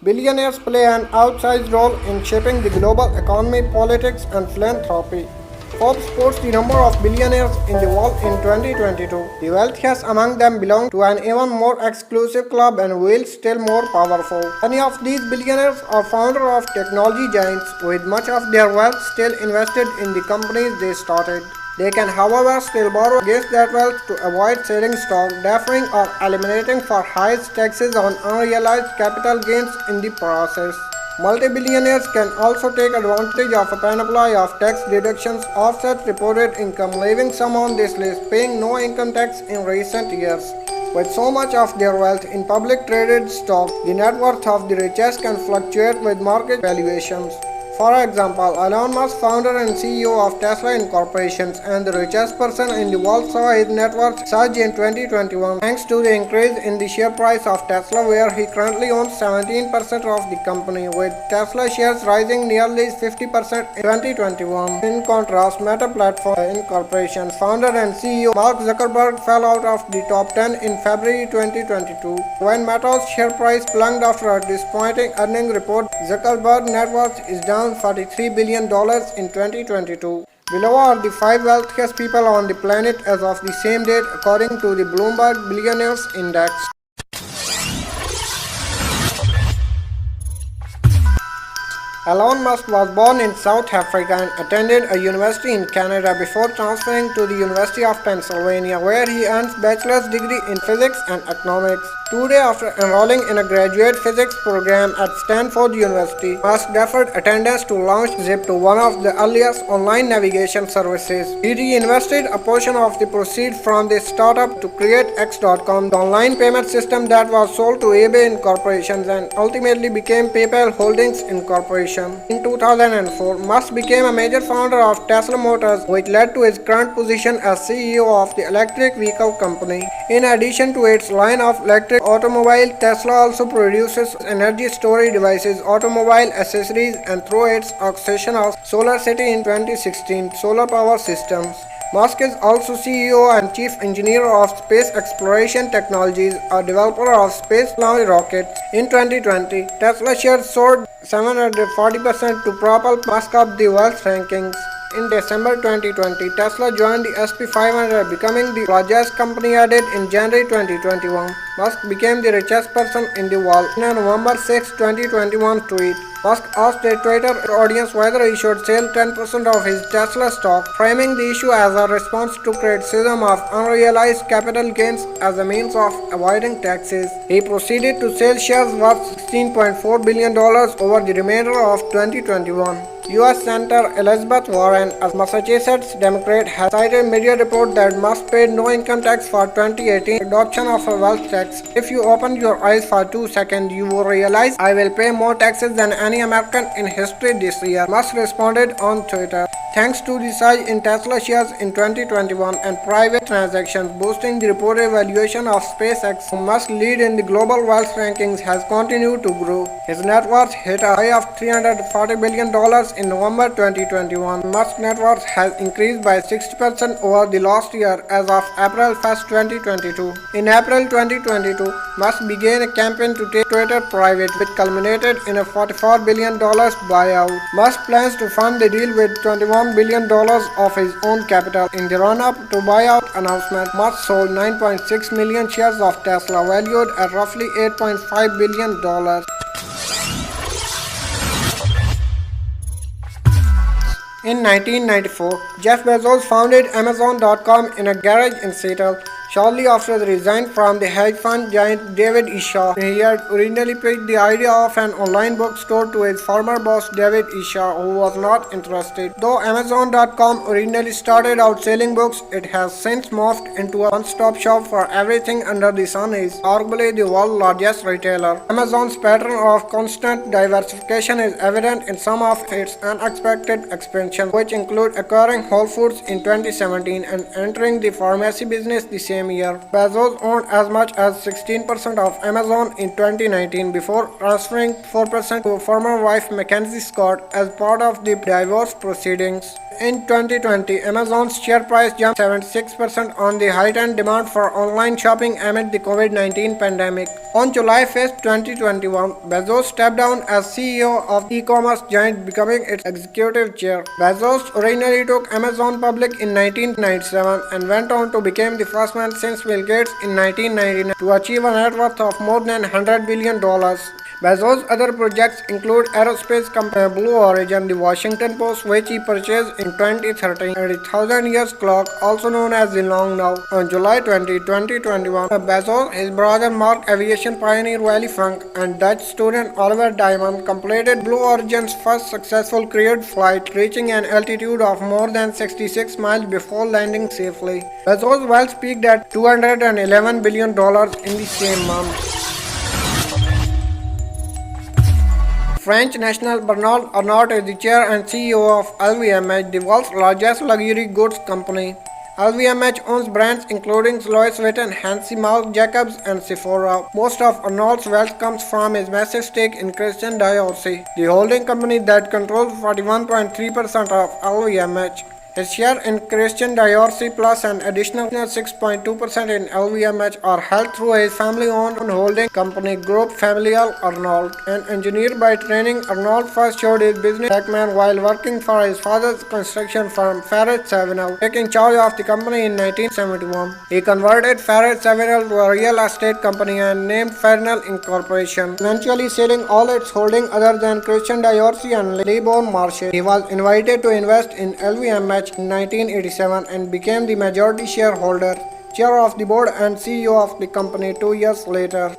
Billionaires play an outsized role in shaping the global economy, politics, and philanthropy. Forbes puts the number of billionaires in the world in 2022. The wealthiest among them belong to an even more exclusive club and wield still more powerful. Many of these billionaires are founders of technology giants, with much of their wealth still invested in the companies they started. They can, however, still borrow against that wealth to avoid selling stock, deferring or eliminating for highest taxes on unrealized capital gains in the process. Multi-billionaires can also take advantage of a panoply of tax deductions offset reported income, leaving some on this list paying no income tax in recent years. With so much of their wealth in public traded stock, the net worth of the richest can fluctuate with market valuations. For example, Elon Musk, founder and CEO of Tesla Incorporated and the richest person in the world, saw his net worth surge in 2021 thanks to the increase in the share price of Tesla, where he currently owns 17% of the company, with Tesla shares rising nearly 50% in 2021. In contrast, Meta Platform Incorporated founder and CEO Mark Zuckerberg fell out of the top 10 in February 2022 when Meta's share price plunged after a disappointing earnings report. Zuckerberg's net worth is down $43 billion in 2022. Below are the 5 wealthiest people on the planet as of the same date according to the Bloomberg Billionaires Index. Elon Musk was born in South Africa and attended a university in Canada before transferring to the University of Pennsylvania, where he earned a bachelor's degree in physics and economics. 2 days after enrolling in a graduate physics program at Stanford University, Musk deferred attendance to launch Zip, to one of the earliest online navigation services. He reinvested a portion of the proceeds from this startup to create X.com, the online payment system that was sold to eBay Incorporated and ultimately became PayPal Holdings Incorporated. In 2004, Musk became a major founder of Tesla Motors, which led to his current position as CEO of the electric vehicle company. In addition to its line of electric automobile, Tesla also produces energy storage devices, automobile accessories, and through its acquisition of SolarCity in 2016, solar power systems. Musk is also CEO and Chief Engineer of Space Exploration Technologies, a developer of space launch rockets. In 2020, Tesla shares soared 740% to propel Musk up the wealth rankings. In December 2020, Tesla joined the S&P 500, becoming the largest company added in January 2021. Musk became the richest person in the world. In a November 6, 2021 tweet, Musk asked a Twitter audience whether he should sell 10% of his Tesla stock, framing the issue as a response to criticism of unrealized capital gains as a means of avoiding taxes. He proceeded to sell shares worth $16.4 billion over the remainder of 2021. U.S. Senator Elizabeth Warren, a Massachusetts Democrat, has cited media report that Musk paid no income tax for 2018 adoption of a wealth tax. If you open your eyes for 2 seconds, you will realize I will pay more taxes than any American in history this year, Musk responded on Twitter. Thanks to the surge in Tesla shares in 2021 and private transactions boosting the reported valuation of SpaceX, Musk's lead in the global wealth rankings has continued to grow. His net worth hit a high of $340 billion in November 2021. Musk's net worth has increased by 60% over the last year as of April 1, 2022. In April 2022, Musk began a campaign to take Twitter private, which culminated in a $44 billion buyout. Musk plans to fund the deal with $21 billion of his own capital. In the run-up to buyout announcement, Musk sold 9.6 million shares of Tesla, valued at roughly $8.5 billion. In 1994, Jeff Bezos founded Amazon.com in a garage in Seattle. Shortly after he resigned from the hedge fund giant David Isha, he had originally pitched the idea of an online bookstore to his former boss David Isha, who was not interested. Though Amazon.com originally started out selling books, it has since morphed into a one-stop shop for everything under the sun. Is arguably the world's largest retailer. Amazon's pattern of constant diversification is evident in some of its unexpected expansions, which include acquiring Whole Foods in 2017 and entering the pharmacy business the same year. Bezos owned as much as 16% of Amazon in 2019 before transferring 4% to former wife Mackenzie Scott as part of the divorce proceedings. In 2020, Amazon's share price jumped 76% on the heightened demand for online shopping amid the COVID-19 pandemic. On July 5, 2021, Bezos stepped down as CEO of the e-commerce giant, becoming its executive chair. Bezos originally took Amazon public in 1997 and went on to become the first man since Bill Gates in 1999 to achieve a net worth of more than $100 billion. Bezos' other projects include aerospace company Blue Origin, the Washington Post, which he purchased in 2013, and the 1,000 Years Clock, also known as the Long Now. On July 20, 2021, Bezos, his brother Mark, aviation pioneer Wally Funk, and Dutch student Oliver Diamond completed Blue Origin's first successful crewed flight, reaching an altitude of more than 66 miles before landing safely. Bezos' wealth peaked at $211 billion in the same month. French national Bernard Arnault is the chair and CEO of LVMH, the world's largest luxury goods company. LVMH owns brands including Louis Vuitton, Hansi, Marc Jacobs, and Sephora. Most of Arnault's wealth comes from his massive stake in Christian Dior, the holding company that controls 41.3% of LVMH. His share in Christian Dior plus an additional 6.2% in LVMH are held through his family-owned holding company Groupe Familial Arnault. An engineer by training, Arnault first showed his business acumen while working for his father's construction firm Farrell Savinel, taking charge of the company in 1971. He converted Farrell Savinel to a real estate company and named Farnell Incorporation, eventually selling all its holding other than Christian Dior and Le Bon Marché. He was invited to invest in LVMH in 1987 and became the majority shareholder, chair of the board and CEO of the company 2 years later.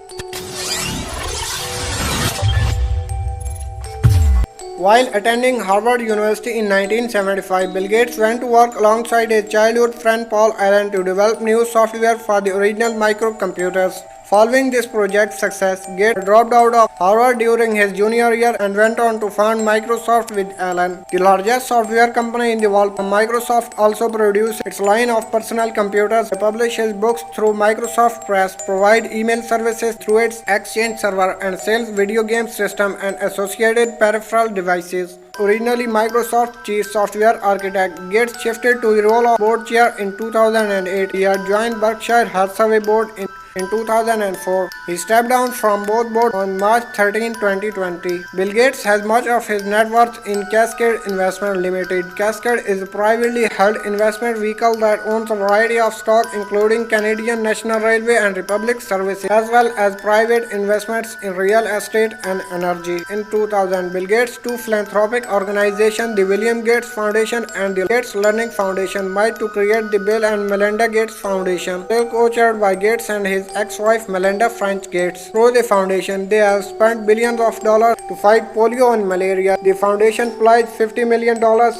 While attending Harvard University in 1975, Bill Gates went to work alongside his childhood friend Paul Allen to develop new software for the original microcomputers. Following this project's success, Gates dropped out of Harvard during his junior year and went on to found Microsoft with Allen, the largest software company in the world. Microsoft also produces its line of personal computers, publishes books through Microsoft Press, provides email services through its Exchange server, and sells video game systems and associated peripheral devices. Originally Microsoft chief software architect, Gates shifted to the role of board chair in 2008. He had joined Berkshire Hathaway board in 2004. He stepped down from both boards on March 13, 2020. Bill Gates has much of his net worth in Cascade Investment Limited. Cascade is a privately held investment vehicle that owns a variety of stocks including Canadian National Railway and Republic Services, as well as private investments in real estate and energy. In 2000, Bill Gates' two philanthropic organizations, the William Gates Foundation and the Gates Learning Foundation, met to create the Bill and Melinda Gates Foundation, still co-chaired by Gates and his ex-wife Melinda French Gates. Through the foundation, they have spent billions of dollars to fight polio and malaria. The foundation pledged $50 million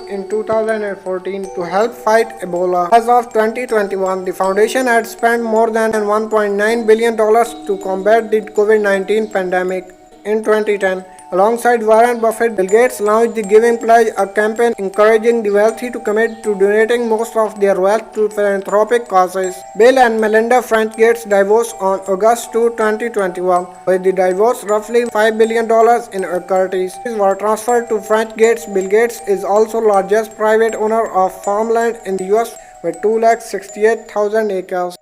in 2014 to help fight Ebola. As of 2021, the foundation had spent more than $1.9 billion to combat the COVID-19 pandemic. In 2010, alongside Warren Buffett, Bill Gates launched the Giving Pledge, a campaign encouraging the wealthy to commit to donating most of their wealth to philanthropic causes. Bill and Melinda French Gates divorced on August 2, 2021. With the divorce, roughly $5 billion in equities were transferred to French Gates. Bill Gates is also largest private owner of farmland in the US with 268,000 acres.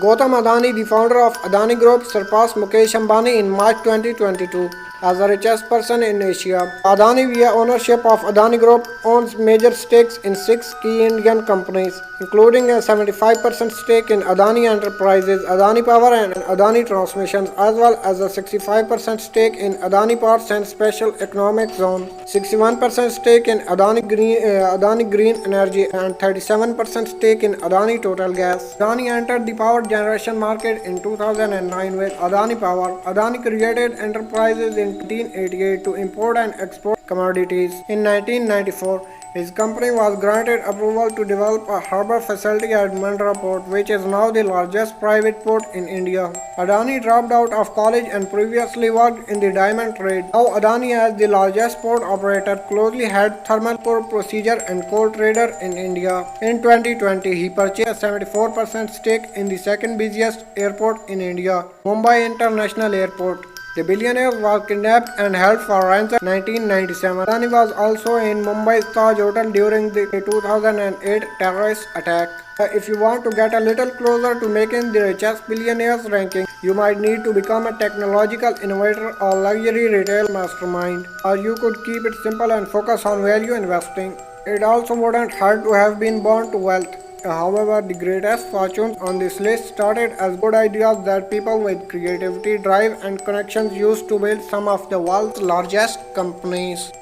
Gautam Adani, the founder of Adani Group, surpassed Mukesh Ambani in March 2022 as the richest person in Asia. Adani, via ownership of Adani Group, owns major stakes in 6 key Indian companies, including a 75% stake in Adani Enterprises, Adani Power and Adani Transmissions, as well as a 65% stake in Adani Ports and Special Economic Zone, 61% stake in Adani Green Energy, and 37% stake in Adani Total Gas. Adani entered the power generation market in 2009 with Adani Power. Adani created enterprises in 1988 to import and export commodities. In 1994, his company was granted approval to develop a harbour facility at Mundra Port, which is now the largest private port in India. Adani dropped out of college and previously worked in the diamond trade. Now Adani, as the largest port operator, closely had thermal coal procedure and coal trader in India. In 2020, he purchased a 74% stake in the second busiest airport in India, Mumbai International Airport. The billionaire was kidnapped and held for ransom in 1997. Adani was also in Mumbai's Taj Hotel during the 2008 terrorist attack. If you want to get a little closer to making the richest billionaires ranking, you might need to become a technological innovator or luxury retail mastermind. Or you could keep it simple and focus on value investing. It also wouldn't hurt to have been born to wealth. However, the greatest fortunes on this list started as good ideas that people with creativity, drive, and connections used to build some of the world's largest companies.